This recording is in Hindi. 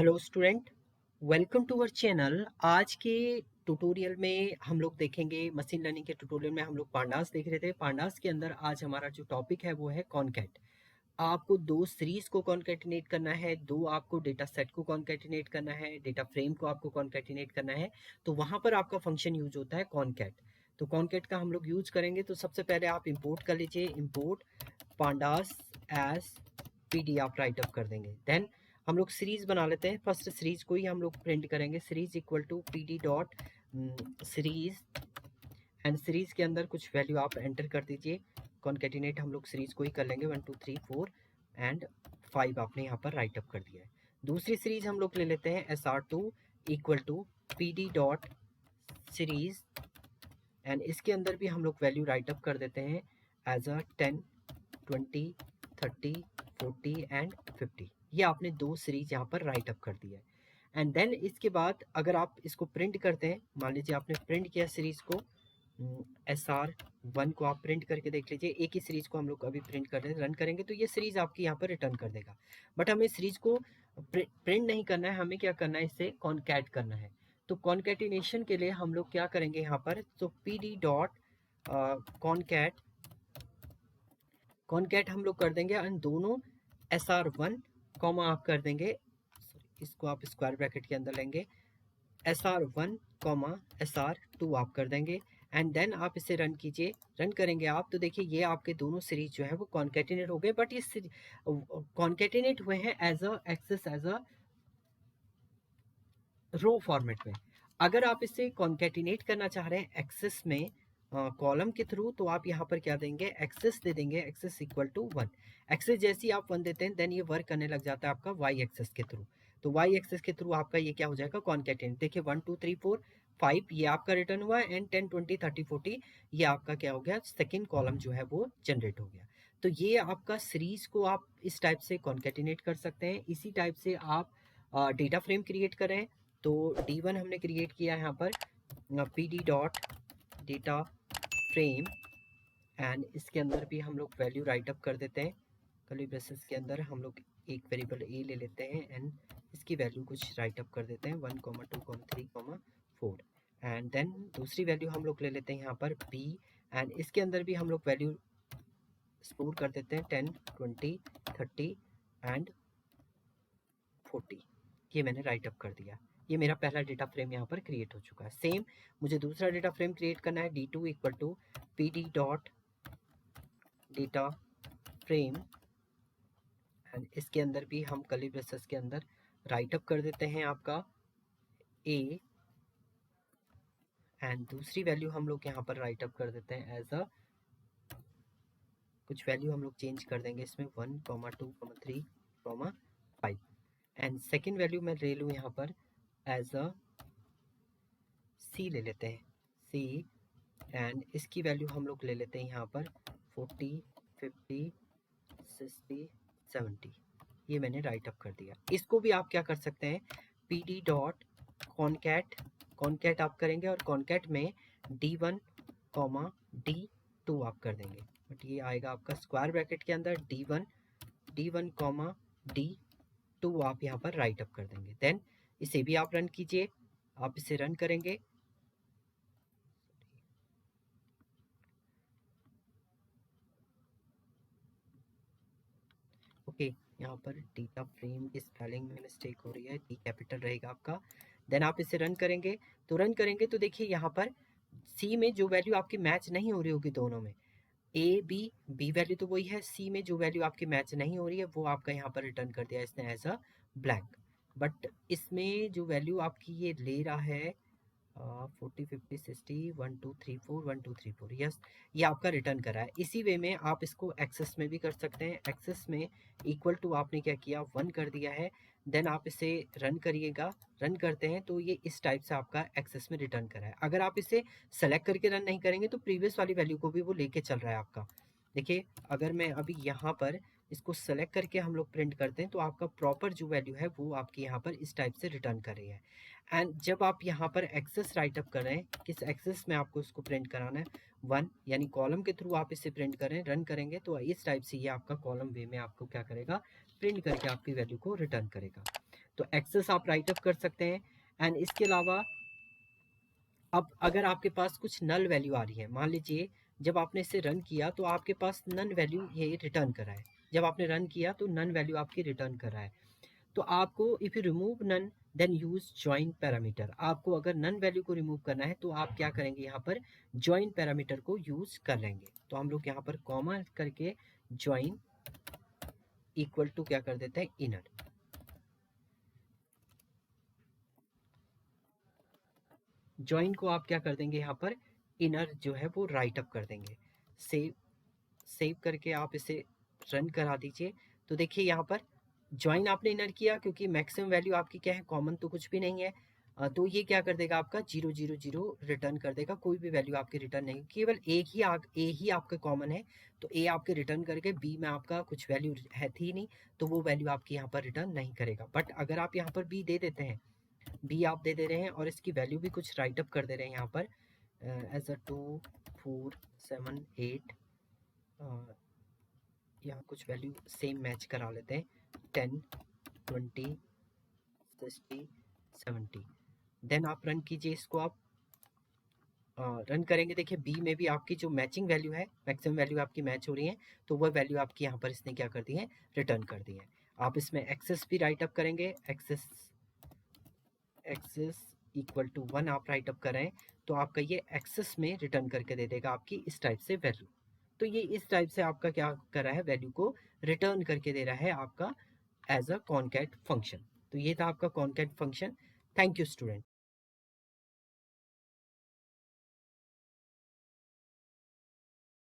Hello student, welcome to our channel. आज के ट्यूटोरियल में हम लोग देखेंगे मशीन लर्निंग के ट्यूटोरियल में हम लोग पांडास देख रहे थे। पांडास के अंदर आज हमारा जो टॉपिक है वो है कॉनकैट। आपको दो सीरीज को कॉन्कैटिनेट करना है, दो आपको डेटा सेट को कॉन्कैटिनेट करना है, डेटा फ्रेम को आपको कॉन्कैटिनेट करना है। तो वहां पर आपका फंक्शन यूज होता है कॉनकैट। तो कॉनकैट का हम लोग यूज करेंगे। तो सबसे पहले आप इंपोर्ट कर लीजिए, इंपोर्ट पांडास एज पीडी आप राइट अप कर देंगे। देन हम लोग सीरीज बना लेते हैं। फर्स्ट सीरीज को ही हम लोग प्रिंट करेंगे। Series equal to P D dot series, and series के अंदर कुछ वैल्यू आप एंटर कर दीजिए। कॉन्केटिनेट हम लोग सीरीज को ही कर लेंगे, 1 2 3 4 एंड 5 आपने यहाँ पर राइट अप कर दिया है। दूसरी सीरीज हम लोग ले लेते हैं SR2 equal to P D dot series, and इसके अंदर भी हम लोग वैल्यू राइट अप कर देते हैं एज अ 10 20 30 40 एंड 50। ये आपने दो सीरीज यहाँ पर राइट अप कर दिया है। एंड देन इसके बाद अगर आप इसको प्रिंट करते हैं, मान लीजिए आपने प्रिंट किया सीरीज को, SR1 को आप प्रिंट करके देख लीजिए। एक ही सीरीज को हम लोग अभी प्रिंट कर रहे हैं, रन करेंगे तो ये सीरीज आपकी यहाँ पर रिटर्न कर देगा। बट हमें सीरीज को प्रिंट नहीं करना है, हमें क्या करना है, इसे कॉन्कैट करना है। तो कॉन्कैटिनेशन के लिए हम लोग क्या करेंगे यहाँ पर, तो P D dot concat, concat हम लोग कर देंगे एंड दोनों SR1 कॉमा आप कर देंगे, इसको आप स्क्वायर ब्रैकेट के अंदर लेंगे, SR1 कॉमा SR2 आप कर देंगे। एंड देन आप इसे रन कीजिए। रन करेंगे आप तो देखिए ये आपके दोनों सीरीज जो है वो कॉन्केटिनेट हो गए, बट ये कॉन्केटिनेट हुए हैं as a axis, as a row format में। अगर आप इसे कॉन्केटिनेट करना चाह रहे हैं एक्सेस में कॉलम के थ्रू, तो आप यहाँ पर क्या देंगे, एक्सेस दे देंगे, एक्सेस इक्वल टू 1। एक्सेस जैसे ही आप 1 देते हैं देन ये वर्क करने लग जाता है आपका वाई एक्सेस के थ्रू। तो वाई एक्सेस के थ्रू आपका ये क्या हो जाएगा, कॉन्केटिनेट। देखिए 1 2 3 4 5 ये आपका रिटर्न हुआ है, एंड 10 20 30 40 ये आपका क्या हो गया, सेकेंड कॉलम जो है वो जनरेट हो गया। तो ये आपका सीरीज को आप इस टाइप से कॉन्केटिनेट कर सकते हैं। इसी टाइप से आप डेटा फ्रेम क्रिएट करें। तो D1 हमने क्रिएट किया यहाँ पर P D dot data frame, and इसके अंदर भी हम लोग वैल्यू राइट अप कर देते हैं। कर्ली ब्रेसेस के अंदर हम लोग एक वेरिएबल ए ले लेते हैं एंड इसकी वैल्यू कुछ राइट अप कर देते हैं 1 2 3 4। एंड देन दूसरी वैल्यू हम लोग ले लेते हैं यहाँ पर बी, एंड इसके अंदर भी हम लोग वैल्यू स्टोर कर देते हैं 10 20 30 एंड 40। ये मैंने राइट अप कर दिया। ये मेरा पहला डेटा फ्रेम यहाँ पर क्रिएट हो चुका है। सेम मुझे दूसरा डेटा फ्रेम क्रिएट करना है, D2 equal to P D dot data frame, and इसके अंदर भी हम कर्ली ब्रेसेस के अंदर राइट अप कर देते हैं आपका ए, एंड दूसरी वैल्यू हम लोग यहाँ पर राइट अप कर देते हैं एज अ, कुछ वैल्यू हम लोग चेंज कर देंगे इसमें 1 2 3 5, एंड सेकेंड वैल्यू मैं ले लूँ यहाँ पर एज अ सी ले लेते हैं, सी, एंड इसकी वैल्यू हम लोग ले लेते हैं यहाँ पर 40 50 60 70। ये मैंने राइट अप कर दिया। इसको भी आप क्या कर सकते हैं, P D dot concat, concat आप करेंगे और कॉन्कैट में D1 कॉमा D2 आप कर देंगे। बट ये आएगा आपका स्क्वायर ब्रैकेट के अंदर D1 कॉमा D2 आप यहाँ पर राइट अप कर देंगे। देन इसे भी आप रन कीजिए। आप इसे रन करेंगे, ओके यहाँ पर डेटा फ्रेम की स्पेलिंग में मिस्टेक हो रही है, डी कैपिटल रहेगा आपका। देन आप इसे रन करेंगे। तो रन करेंगे तो देखिए यहाँ पर सी में जो वैल्यू आपकी मैच नहीं हो रही होगी दोनों में, ए बी, बी वैल्यू तो वही है, सी में जो वैल्यू आपकी मैच नहीं हो रही है वो आपका यहाँ पर रिटर्न कर दिया इसने एज अ ब्लैंक। बट इसमें जो वैल्यू आपकी ये ले रहा है 40 50 60 1 2 3 4 1 2 3 4, यस ये आपका रिटर्न करा है। इसी वे में आप इसको एक्सेस में भी कर सकते हैं। एक्सेस में इक्वल टू आपने क्या किया, 1 कर दिया है। देन आप इसे रन करिएगा। रन करते हैं तो ये इस टाइप से आपका एक्सेस में रिटर्न करा है। अगर आप इसे सेलेक्ट करके रन नहीं करेंगे तो प्रीवियस वाली वैल्यू को भी वो लेके चल रहा है आपका। देखिए अगर मैं अभी यहाँ पर इसको सेलेक्ट करके हम लोग प्रिंट करते हैं तो आपका प्रॉपर जो वैल्यू है वो आपकी यहाँ पर इस टाइप से रिटर्न कर रही है। एंड जब आप यहाँ पर एक्सेस राइट अप कर रहे हैं, किस एक्सेस में आपको इसको प्रिंट कराना है, 1 यानी कॉलम के थ्रू आप इसे प्रिंट करें, रन करेंगे तो इस टाइप से ये आपका कॉलम वे में आपको क्या करेगा, प्रिंट करके आपकी वैल्यू को रिटर्न करेगा। तो एक्सेस आप राइट अप कर सकते हैं। एंड इसके अलावा अब अगर आपके पास कुछ नल वैल्यू आ रही है, मान लीजिए जब आपने इसे रन किया तो आपके पास नन वैल्यू ये रिटर्न कर रहा है। जब आपने रन किया तो नन वैल्यू आपकी रिटर्न कर रहा है। तो आपको if you remove none then use join parameter. आपको अगर नन वैल्यू को रिमूव करना है तो आप क्या करेंगे, यहाँ पर ज्वाइन पैरामीटर को यूज कर लेंगे। तो हम लोग यहाँ पर कॉमा करके ज्वाइन इक्वल टू क्या कर देते हैं, इनर। ज्वाइन को आप क्या कर देंगे, यहाँ पर इनर जो है वो राइट अप कर देंगे। सेव सेव करके आप इसे रन करा दीजिए। तो देखिए यहाँ पर ज्वाइन आपने इनर किया क्योंकि मैक्सिमम वैल्यू आपकी क्या है, कॉमन तो कुछ भी नहीं है। तो ये क्या कर देगा, आपका 0 0 0 रिटर्न कर देगा। कोई भी वैल्यू आपकी रिटर्न नहीं, केवल ए ही आपका कॉमन है। तो ए आपके रिटर्न करके बी में आपका कुछ वैल्यू है थी नहीं, तो वो वैल्यू आपकी यहाँ पर रिटर्न नहीं करेगा। बट अगर आप यहाँ पर बी दे देते हैं, बी आप दे रहे हैं और इसकी वैल्यू भी कुछ राइट अप कर दे रहे हैं यहाँ पर एज अ 2 4 7 8, यहाँ कुछ वैल्यू सेम मैच करा लेते हैं, 10 20 60 70। देन आप रन कीजिए इसको। आप रन करेंगे, देखिए बी में भी आपकी जो मैचिंग वैल्यू है, मैक्सिमम वैल्यू आपकी मैच हो रही है। तो वह वैल्यू आपकी यहाँ पर इसने क्या कर दी है, रिटर्न कर दी है। आप इसमें एक्सेस भी राइट अप करेंगे, एक्सेस एक्सेस इक्वल टू 1 आप राइट अप करें तो आपका ये एक्सेस में रिटर्न करके दे देगा आपकी इस टाइप से वैल्यू। तो ये इस टाइप से आपका क्या कर रहा है, वैल्यू को रिटर्न करके दे रहा है आपका एज अ कॉनकैट फंक्शन। तो ये था आपका concat function. Thank you student.